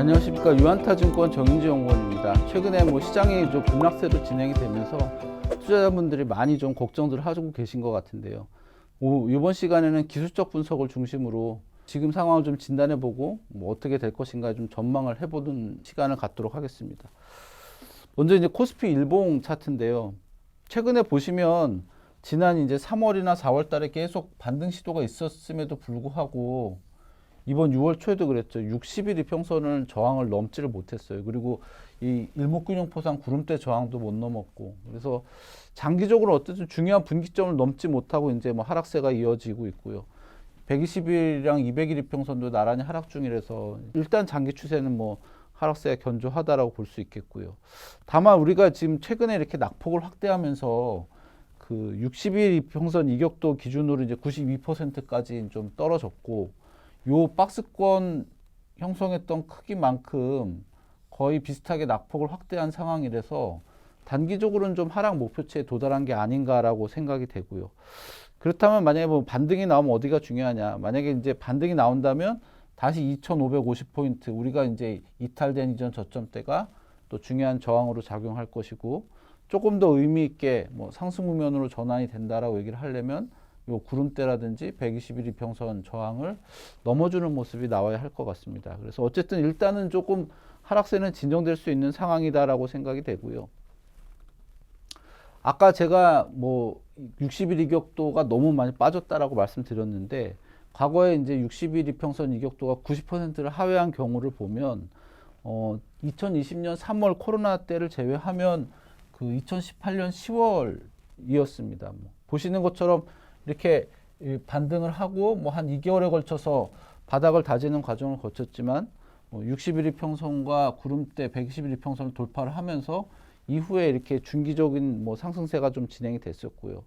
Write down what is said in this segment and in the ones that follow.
안녕하십니까. 유한타증권 정인지 연구원입니다. 최근에 시장이 좀 급락세로 진행이 되면서 투자자분들이 많이 좀 걱정들을 하고 계신 것 같은데요. 이번 시간에는 기술적 분석을 중심으로 지금 상황을 좀 진단해보고 어떻게 될 것인가 좀 전망을 해보는 시간을 갖도록 하겠습니다. 먼저 이제 코스피 일봉 차트인데요. 최근에 보시면 지난 이제 3월이나 4월 달에 계속 반등 시도가 있었음에도 불구하고 이번 6월 초에도 그랬죠. 60일 이평선을 저항을 넘지를 못했어요. 그리고 이 일목균형포상 구름대 저항도 못 넘었고, 그래서 장기적으로 어쨌든 중요한 분기점을 넘지 못하고 이제 하락세가 이어지고 있고요. 120일이랑 200일 이평선도 나란히 하락 중이라서 일단 장기 추세는 하락세가 견조하다라고 볼 수 있겠고요. 다만 우리가 지금 최근에 이렇게 낙폭을 확대하면서 그 60일 이평선 이격도 기준으로 이제 92%까지 좀 떨어졌고, 요 박스권 형성했던 크기만큼 거의 비슷하게 낙폭을 확대한 상황이라서 단기적으로는 좀 하락 목표치에 도달한 게 아닌가라고 생각이 되고요. 그렇다면 만약에 반등이 나오면 어디가 중요하냐? 만약에 이제 반등이 나온다면 다시 2,550포인트, 우리가 이제 이탈된 이전 저점대가 또 중요한 저항으로 작용할 것이고, 조금 더 의미 있게 상승 국면으로 전환이 된다라고 얘기를 하려면 요 구름대라든지 120일 이평선 저항을 넘어주는 모습이 나와야 할 것 같습니다. 그래서 어쨌든 일단은 조금 하락세는 진정될 수 있는 상황이다라고 생각이 되고요. 아까 제가 60일 이격도가 너무 많이 빠졌다라고 말씀드렸는데, 과거에 이제 60일 이평선 이격도가 90%를 하회한 경우를 보면 2020년 3월 코로나 때를 제외하면 그 2018년 10월이었습니다. 보시는 것처럼 이렇게 반등을 하고 한 2개월에 걸쳐서 바닥을 다지는 과정을 거쳤지만 60일 이평선과 구름대 120일 이평선을 돌파를 하면서 이후에 이렇게 중기적인 상승세가 좀 진행이 됐었고요.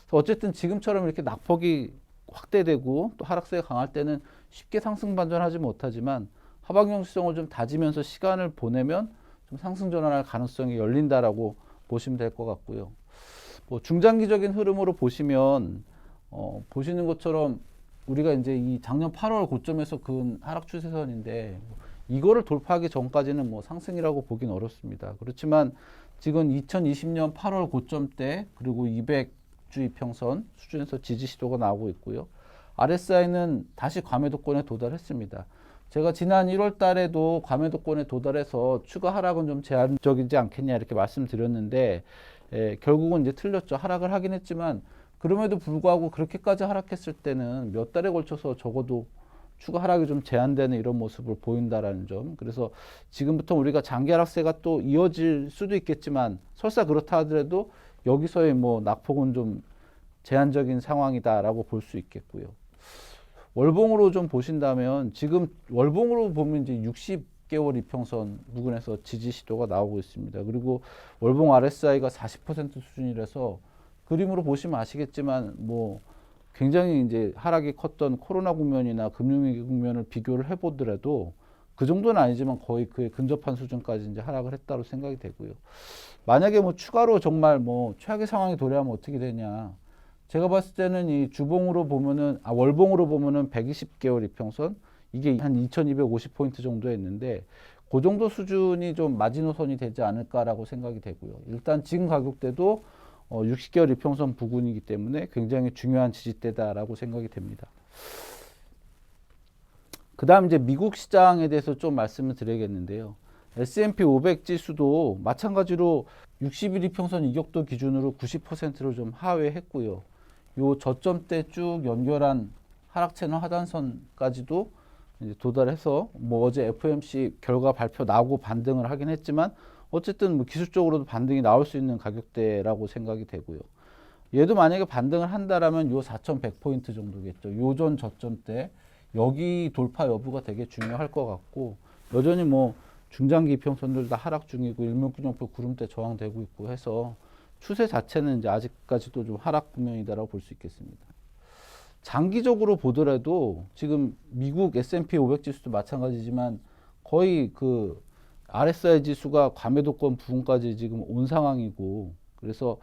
그래서 어쨌든 지금처럼 이렇게 낙폭이 확대되고 또 하락세가 강할 때는 쉽게 상승 반전하지 못하지만 하방형 시성을 좀 다지면서 시간을 보내면 좀 상승 전환할 가능성이 열린다라고 보시면 될 것 같고요. 중장기적인 흐름으로 보시면 보시는 것처럼 우리가 이제 이 작년 8월 고점에서 그은 하락 추세선인데 이거를 돌파하기 전까지는 상승이라고 보긴 어렵습니다. 그렇지만 지금 2020년 8월 고점대 그리고 200주 이평선 수준에서 지지 시도가 나오고 있고요. RSI는 다시 과매도권에 도달했습니다. 제가 지난 1월 달에도 과매도권에 도달해서 추가 하락은 좀 제한적이지 않겠냐 이렇게 말씀드렸는데 결국은 이제 틀렸죠. 하락을 하긴 했지만 그럼에도 불구하고 그렇게까지 하락했을 때는 몇 달에 걸쳐서 적어도 추가 하락이 좀 제한되는 이런 모습을 보인다라는 점. 그래서 지금부터 우리가 장기 하락세가 또 이어질 수도 있겠지만 설사 그렇다 하더라도 여기서의 낙폭은 좀 제한적인 상황이다라고 볼 수 있겠고요. 월봉으로 좀 보신다면 지금 월봉으로 보면 이제 60개월 이평선 부근에서 지지 시도가 나오고 있습니다. 그리고 월봉 RSI가 40% 수준이라서 그림으로 보시면 아시겠지만 굉장히 이제 하락이 컸던 코로나 국면이나 금융위기 국면을 비교를 해보더라도 그 정도는 아니지만 거의 그에 근접한 수준까지 이제 하락을 했다고 생각이 되고요. 만약에 추가로 정말 최악의 상황이 도래하면 어떻게 되냐? 제가 봤을 때는 이 주봉으로 보면은 월봉으로 보면은 120개월 이평선 이게 한 2,250포인트 정도 했는데 그 정도 수준이 좀 마지노선이 되지 않을까라고 생각이 되고요. 일단 지금 가격대도 60개월 이평선 부근이기 때문에 굉장히 중요한 지지대다라고 생각이 됩니다. 그 다음 이제 미국 시장에 대해서 좀 말씀을 드려야겠는데요. S&P 500 지수도 마찬가지로 60일 이평선 이격도 기준으로 90%를 좀 하회했고요. 요 저점대 쭉 연결한 하락 채널 하단선까지도 이제 도달해서 어제 FOMC 결과 발표 나오고 반등을 하긴 했지만 어쨌든 기술적으로도 반등이 나올 수 있는 가격대라고 생각이 되고요. 얘도 만약에 반등을 한다라면 요 4,100포인트 정도겠죠. 요전 저점대 여기 돌파 여부가 되게 중요할 것 같고 여전히 중장기 이평선들 다 하락 중이고 일목균형표 구름대 저항되고 있고 해서 추세 자체는 이제 아직까지도 좀 하락 국면이다라고 볼 수 있겠습니다. 장기적으로 보더라도 지금 미국 S&P 500 지수도 마찬가지지만 거의 그 RSI 지수가 과매도권 부분까지 지금 온 상황이고 그래서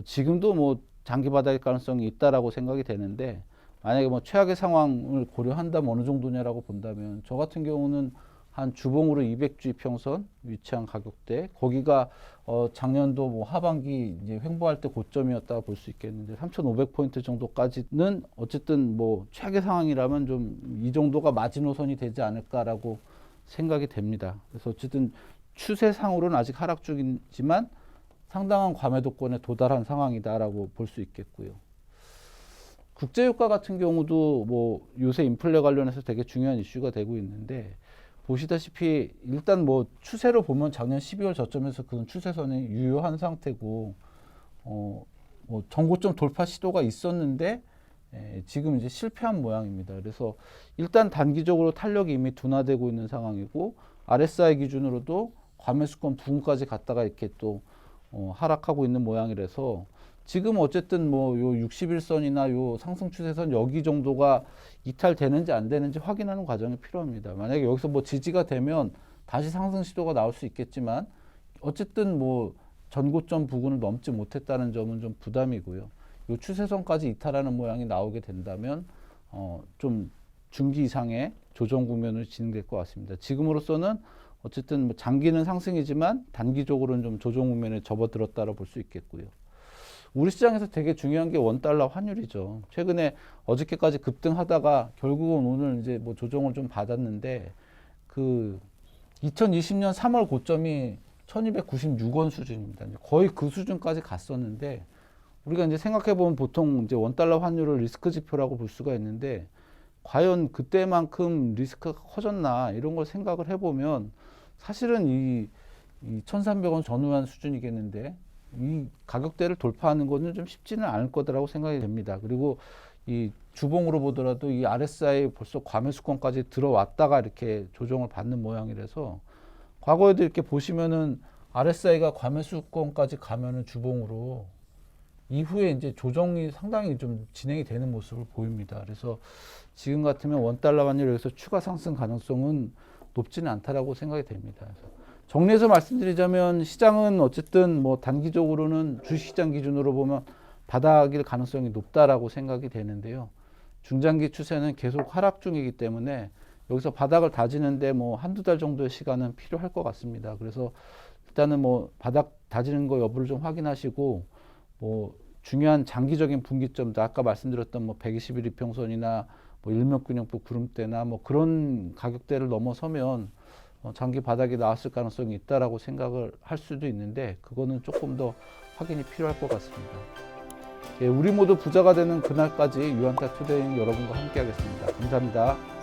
지금도 장기 바닥일 가능성이 있다라고 생각이 되는데 만약에 최악의 상황을 고려한다면 어느 정도냐라고 본다면 저 같은 경우는 한 주봉으로 200주 이평선 위치한 가격대, 거기가 작년도 뭐 하반기 이제 횡보할 때 고점이었다고 볼 수 있겠는데 3,500포인트 정도까지는 어쨌든 뭐 최악의 상황이라면 좀 이 정도가 마지노선이 되지 않을까라고 생각이 됩니다. 그래서 어쨌든 추세상으로는 아직 하락 중이지만 상당한 과매도권에 도달한 상황이다라고 볼 수 있겠고요. 국제유가 같은 경우도 뭐 요새 인플레 관련해서 되게 중요한 이슈가 되고 있는데, 보시다시피 일단 뭐 추세로 보면 작년 12월 저점에서 그런 추세선이 유효한 상태고, 뭐 전고점 돌파 시도가 있었는데 지금 이제 실패한 모양입니다. 그래서 일단 단기적으로 탄력이 이미 둔화되고 있는 상황이고, RSI 기준으로도 과매수권 부근까지 갔다가 이렇게 또 하락하고 있는 모양이라서 지금 어쨌든 뭐 요 60일선이나 요 상승 추세선 여기 정도가 이탈되는지 안 되는지 확인하는 과정이 필요합니다. 만약에 여기서 뭐 지지가 되면 다시 상승 시도가 나올 수 있겠지만 어쨌든 뭐 전고점 부근을 넘지 못했다는 점은 좀 부담이고요. 요 추세선까지 이탈하는 모양이 나오게 된다면 좀 중기 이상의 조정 국면으로 진행될 것 같습니다. 지금으로서는 어쨌든 뭐 장기는 상승이지만 단기적으로는 좀 조정 국면에 접어들었다고 볼 수 있겠고요. 우리 시장에서 되게 중요한 게 원달러 환율이죠. 최근에 어저께까지 급등하다가 결국은 오늘 이제 뭐 조정을 좀 받았는데, 그 2020년 3월 고점이 1296원 수준입니다. 거의 그 수준까지 갔었는데, 우리가 이제 생각해보면 보통 이제 원달러 환율을 리스크 지표라고 볼 수가 있는데, 과연 그때만큼 리스크가 커졌나 이런 걸 생각을 해보면 사실은 이 1,300원 전후한 수준이겠는데, 이 가격대를 돌파하는 것은 좀 쉽지는 않을 거라고 생각이 됩니다. 그리고 이 주봉으로 보더라도 이 RSI 벌써 과매수권까지 들어왔다가 이렇게 조정을 받는 모양이라서, 과거에도 이렇게 보시면은 RSI가 과매수권까지 가면은 주봉으로 이후에 이제 조정이 상당히 좀 진행이 되는 모습을 보입니다. 그래서 지금 같으면 원달러 환율 여기서 추가 상승 가능성은 높지는 않다라고 생각이 됩니다. 그래서 정리해서 말씀드리자면 시장은 어쨌든 뭐 단기적으로는 주식시장 기준으로 보면 바닥일 가능성이 높다라고 생각이 되는데요. 중장기 추세는 계속 하락 중이기 때문에 여기서 바닥을 다지는데 뭐 한두 달 정도의 시간은 필요할 것 같습니다. 그래서 일단은 뭐 바닥 다지는 거 여부를 좀 확인하시고, 뭐 중요한 장기적인 분기점도 아까 말씀드렸던 뭐 120일 이평선이나 뭐 일맥균형법 구름대나 뭐 그런 가격대를 넘어서면 장기 바닥이 나왔을 가능성이 있다라고 생각을 할 수도 있는데, 그거는 조금 더 확인이 필요할 것 같습니다. 예, 우리 모두 부자가 되는 그날까지 유한타 투데이는 여러분과 함께 하겠습니다. 감사합니다.